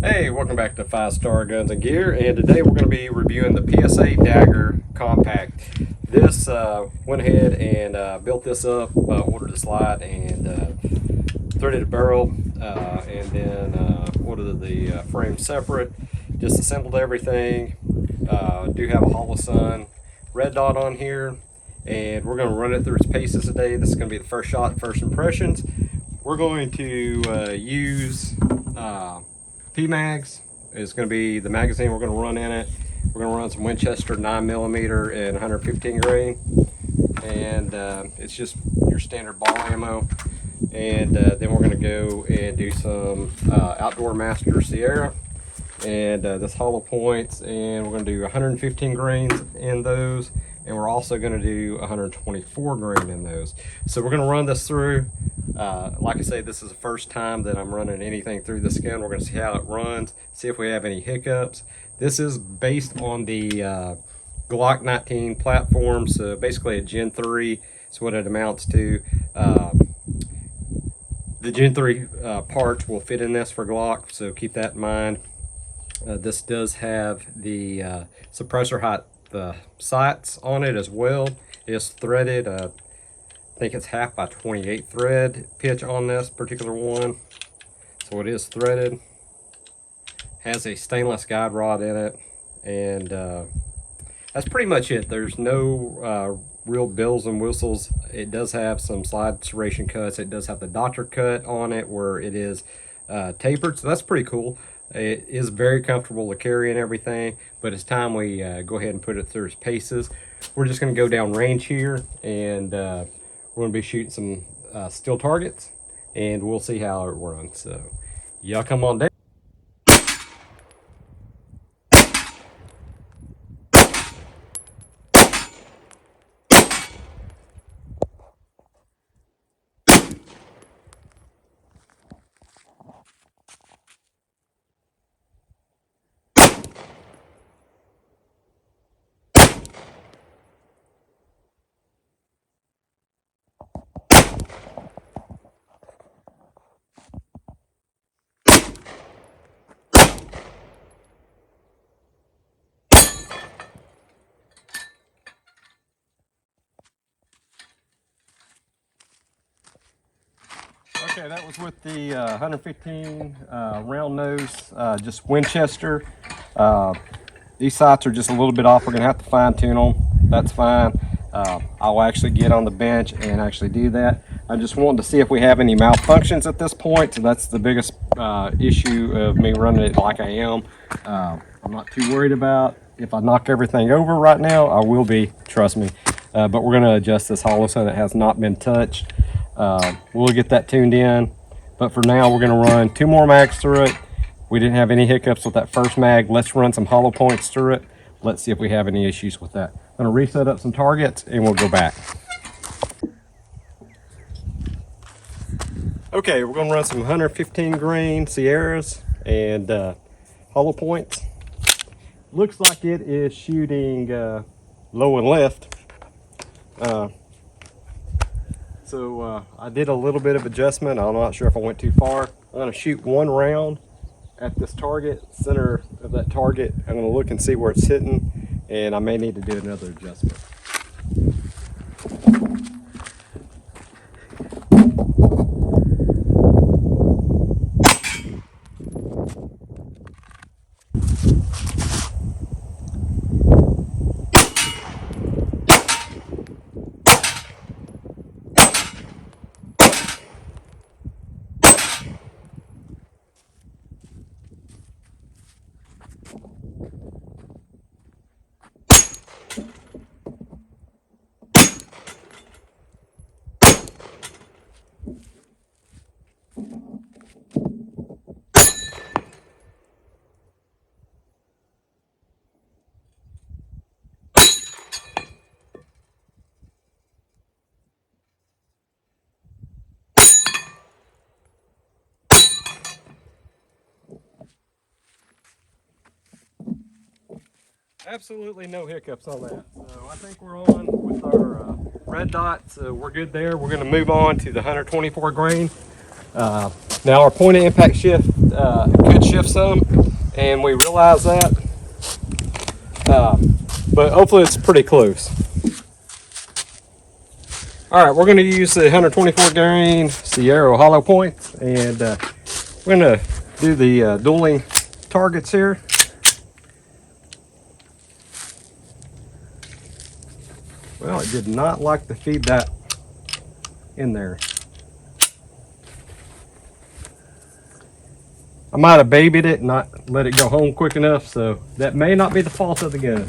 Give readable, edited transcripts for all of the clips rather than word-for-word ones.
Hey, welcome back to 5 Star Guns and Gear, and today we're going to be reviewing the PSA Dagger Compact. This went ahead and built this up, ordered the slide and threaded a barrel, and then ordered the frame separate. Just assembled everything. Do have a Hollow Sun red dot on here, and we're going to run it through its paces today. This is going to be the first shot, first impressions. We're going to use PMags is going to be the magazine we're going to run in it. We're going to run some Winchester 9mm and 115 grain, and it's just your standard ball ammo. And then we're going to go and do some Outdoor Master Sierra and this hollow points, and we're going to do 115 grains in those, and we're also going to do 124 grain in those. So we're going to run this through. Like I say, this is the first time that I'm running anything through this gun. We're going to see how it runs, see if we have any hiccups. This is based on the Glock 19 platform, so basically a Gen 3 is what it amounts to. The Gen 3 parts will fit in this for Glock, so keep that in mind. This does have the suppressor height sights on it as well. It's threaded. I think it's 1/2 by 28 thread pitch on this particular one, so it is threaded. Has a stainless guide rod in it, and that's pretty much it. There's no real bells and whistles. It does have some slide serration cuts. It does have the doctor cut on it where it is tapered, so that's pretty cool. It is very comfortable to carry and everything, but it's time we go ahead and put it through its paces. We're just going to go down range here, and we're going to be shooting some steel targets, and we'll see how it runs. So y'all come on down. Okay, that was with the 115 round nose, just Winchester. These sights are just a little bit off. We're gonna have to fine tune them. That's fine. I'll actually get on the bench and actually do that. I just wanted to see if we have any malfunctions at this point. So that's the biggest issue of me running it like I am. I'm not too worried about if I knock everything over right now. I will be, trust me. But we're gonna adjust this hollow so that it has not been touched. We'll get that tuned in, but for now we're going to run 2 more mags through it. We didn't have any hiccups with that first mag. Let's run some hollow points through it. Let's see if we have any issues with that. I'm going to reset up some targets and we'll go back. Okay, we're going to run some 115 grain Sierras and hollow points. Looks like it is shooting low and left. So I did a little bit of adjustment. I'm not sure if I went too far. I'm going to shoot 1 round at this target, center of that target. I'm going to look and see where it's hitting, and I may need to do another adjustment. Absolutely no hiccups on that. So I think we're on with our red dot, so we're good there. We're going to move on to the 124 grain. Now our point of impact shift could shift some, and we realize that. But hopefully it's pretty close. All right, we're going to use the 124 grain Sierra hollow points, and we're going to do the dueling targets here. Well, it did not like to feed that in there. I might have babied it and not let it go home quick enough, so that may not be the fault of the gun.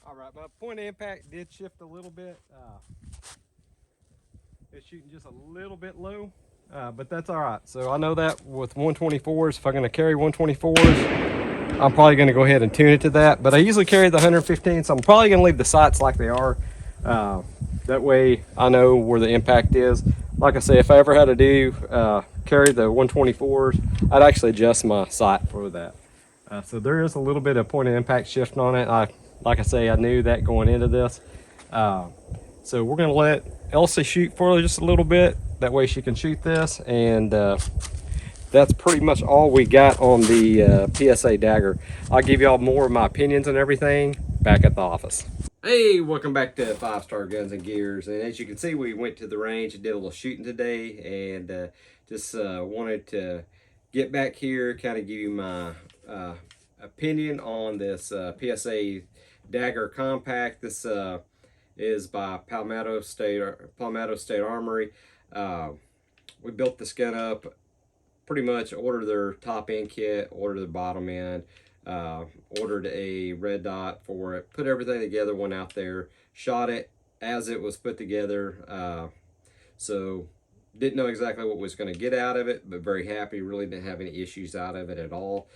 All right, my point of impact did shift a little bit. It's shooting just a little bit low, but that's all right. So I know that with 124s, if I'm going to carry 124s, I'm probably going to go ahead and tune it to that. But I usually carry the 115, so I'm probably going to leave the sights like they are. That way I know where the impact is. Like I say, if I ever had to do carry the 124s, I'd actually adjust my sight for that. So there is a little bit of point of impact shifting on it. Like I say, I knew that going into this. So we're going to let Elsie shoot for just a little bit. That way she can shoot this. And that's pretty much all we got on the PSA Dagger. I'll give y'all more of my opinions and everything back at the office. Hey, welcome back to 5-Star Guns and Gears. And as you can see, we went to the range and did a little shooting today. And just wanted to get back here, kind of give you my opinion on this PSA Dagger Compact. This is by Palmetto State Armory. We built this gun up, pretty much ordered their top end kit, ordered the bottom end, ordered a red dot for it, put everything together, went out there, shot it as it was put together. So didn't know exactly what was going to get out of it, but very happy. Really didn't have any issues out of it at all.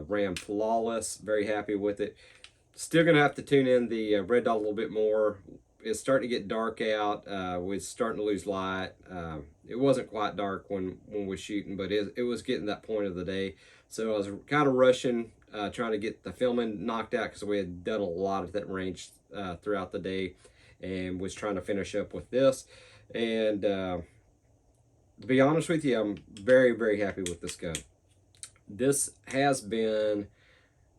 Ran flawless, very happy with it. Still going to have to tune in the red dot a little bit more. It's starting to get dark out. We're starting to lose light. It wasn't quite dark when we were shooting, but it was getting that point of the day. So I was kind of rushing, trying to get the filming knocked out because we had done a lot of that range throughout the day, and was trying to finish up with this. And to be honest with you, I'm very, very happy with this gun. This has been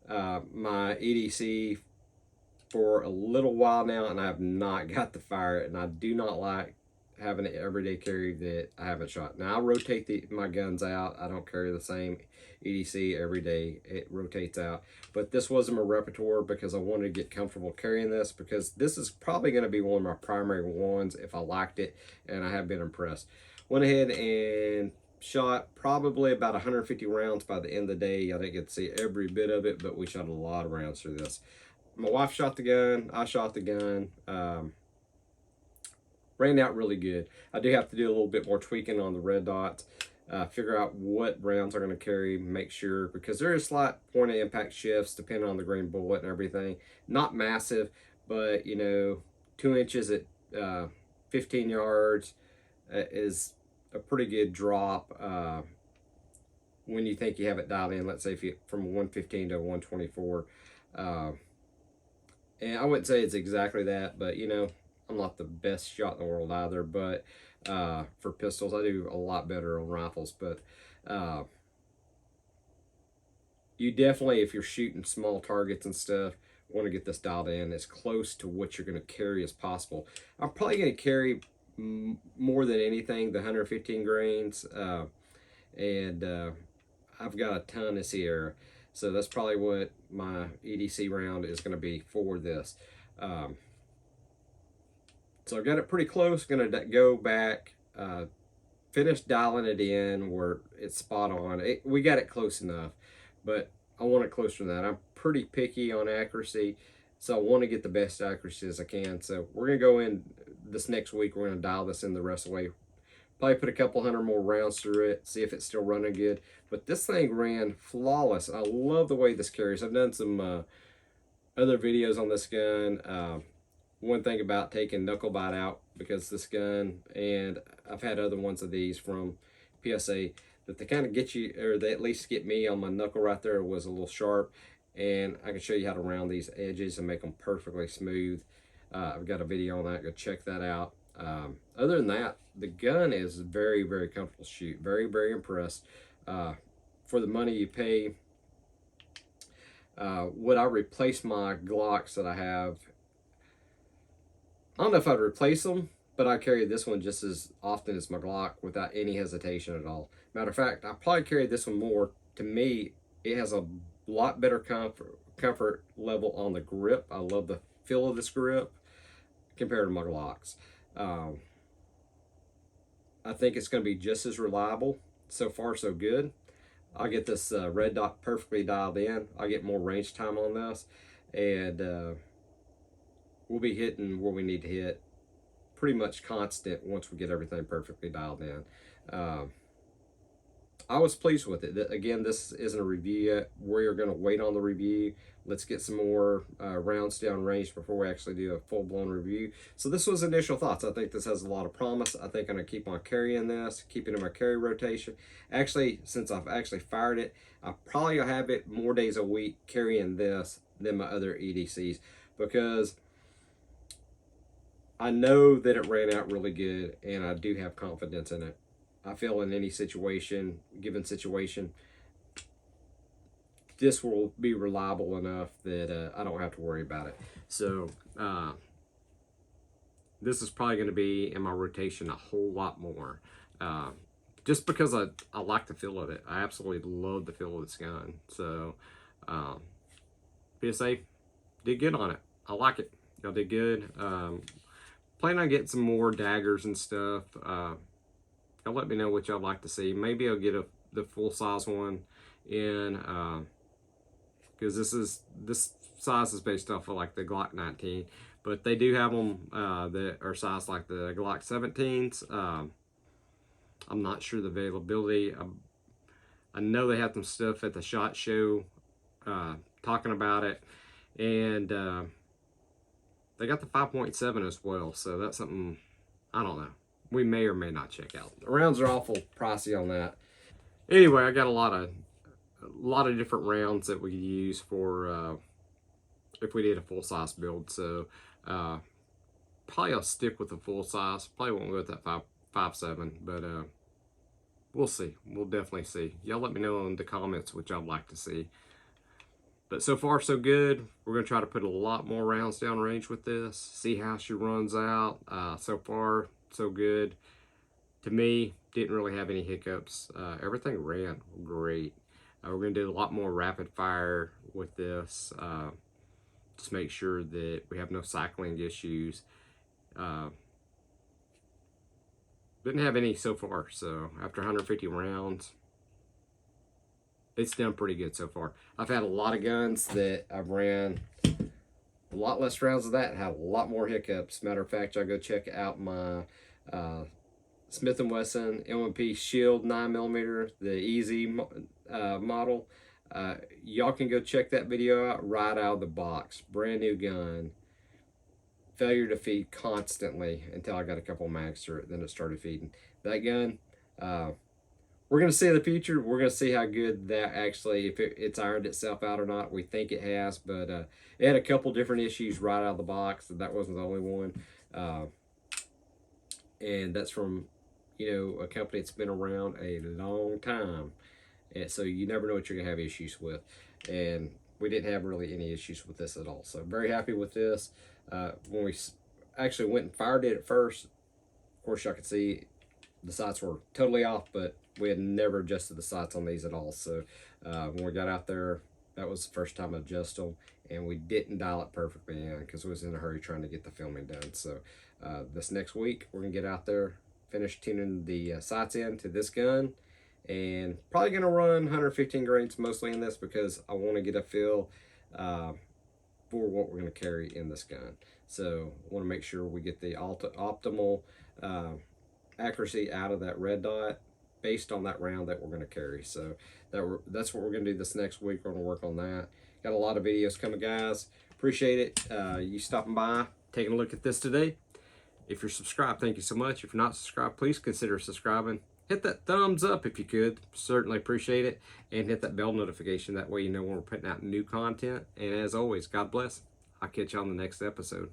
my EDC for a little while now, and I have not got to fire it, and I do not like having an everyday carry that I haven't shot. Now I rotate my guns out. I don't carry the same EDC every day. It rotates out, but this wasn't my repertoire because I wanted to get comfortable carrying this, because this is probably going to be one of my primary ones if I liked it, and I have been impressed. Went ahead and shot probably about 150 rounds by the end of the day. I didn't get to see every bit of it, but we shot a lot of rounds through this. My wife shot the gun, I shot the gun, ran out really good. I do have to do a little bit more tweaking on the red dots, figure out what rounds I'm going to carry, make sure, because there is slight point of impact shifts depending on the grain bullet and everything. Not massive, but you know, 2 inches at 15 yards is a pretty good drop when you think you have it dialed in. Let's say if you from 115 to 124. And I wouldn't say it's exactly that, but you know, I'm not the best shot in the world either. But for pistols, I do a lot better on rifles. But you definitely, if you're shooting small targets and stuff, want to get this dialed in as close to what you're going to carry as possible. I'm probably going to carry more than anything the 115 grains, and I've got a ton of Sierra. So that's probably what my EDC round is going to be for this. So I got it pretty close. Going to go back, finish dialing it in where it's spot on. We got it close enough, but I want it closer than that. I'm pretty picky on accuracy, so I want to get the best accuracy as I can. So we're going to go in this next week. We're going to dial this in the rest of the way Probably put a couple hundred more rounds through it, see if it's still running good. But this thing ran flawless. I love the way this carries. I've done some other videos on this gun. One thing about taking knuckle bite out, because this gun, and I've had other ones of these from PSA, that they kind of get you, or they at least get me on my knuckle right there, was a little sharp. And I can show you how to round these edges and make them perfectly smooth. I've got a video on that. Go check that out. Other than that, the gun is very, very comfortable to shoot. Very, very impressed. For the money you pay, would I replace my Glocks that I have? I don't know if I'd replace them, but I carry this one just as often as my Glock without any hesitation at all. Matter of fact, I probably carry this one more. To me, it has a lot better comfort level on the grip. I love the feel of this grip compared to my Glocks. I think it's going to be just as reliable. So far, so good. I'll get this red dot perfectly dialed in. I'll get more range time on this, and we'll be hitting where we need to hit pretty much constant once we get everything perfectly dialed in. I was pleased with it. Again, this isn't a review yet. We're going to wait on the review. Let's get some more rounds down range before we actually do a full-blown review. So this was initial thoughts. I think this has a lot of promise. I think I'm going to keep on carrying this, keep it in my carry rotation. Actually, since I've actually fired it, I probably will have it more days a week carrying this than my other EDCs, because I know that it ran out really good, and I do have confidence in it. I feel in any situation, given situation, this will be reliable enough that I don't have to worry about it. So this is probably going to be in my rotation a whole lot more. Just because I like the feel of it. I absolutely love the feel of this gun. So PSA did good on it. I like it. Y'all did good. Plan on getting some more daggers and stuff. Y'all let me know what y'all like to see. Maybe I'll get the full size one in, because this size is based off of like the Glock 19, but they do have them that are sized like the Glock 17s. I'm not sure the availability. I know they have some stuff at the SHOT Show talking about it, and they got the 5.7 as well, so that's something, I don't know, we may or may not check out. The rounds are awful pricey on that. Anyway, I got a lot of different rounds that we could use for if we did a full size build. So probably I'll stick with the full size. Probably won't go with that 5.7, but we'll see. We'll definitely see. Y'all let me know in the comments what y'all like to see. But so far, so good. We're going to try to put a lot more rounds down range with this. See how she runs out. So far, so good. To me, didn't really have any hiccups. Everything ran great. We're going to do a lot more rapid fire with this. Just make sure that we have no cycling issues. Didn't have any so far. So after 150 rounds, it's done pretty good so far. I've had a lot of guns that I've ran a lot less rounds of that and had a lot more hiccups. Matter of fact, y'all go check out my Smith & Wesson M&P Shield 9mm, the Easy model. Y'all can go check that video out right out of the box. Brand new gun. Failure to feed constantly until I got a couple mags through it. Then it started feeding. That gun, we're going to see in the future. We're going to see how good that actually, if it's ironed itself out or not. We think it has, but it had a couple different issues right out of the box. That wasn't the only one. And that's from, a company that's been around a long time. And so you never know what you're going to have issues with. And we didn't have really any issues with this at all. So very happy with this. When we actually went and fired it at first, of course y'all could see the sights were totally off, but we had never adjusted the sights on these at all. So when we got out there, that was the first time I adjusted them, and we didn't dial it perfectly in because we was in a hurry trying to get the filming done. So this next week, we're going to get out there, finish tuning the sights in to this gun, and probably going to run 115 grains mostly in this because I want to get a feel for what we're going to carry in this gun. So I want to make sure we get the optimal accuracy out of that red dot based on that round that we're going to carry. So that's what we're going to do this next week. We're going to work on that. Got a lot of videos coming, guys. Appreciate it. You stopping by, taking a look at this today. If you're subscribed, thank you so much. If you're not subscribed, please consider subscribing. Hit that thumbs up if you could. Certainly appreciate it. And hit that bell notification. That way you know when we're putting out new content. And as always, God bless. I'll catch you on the next episode.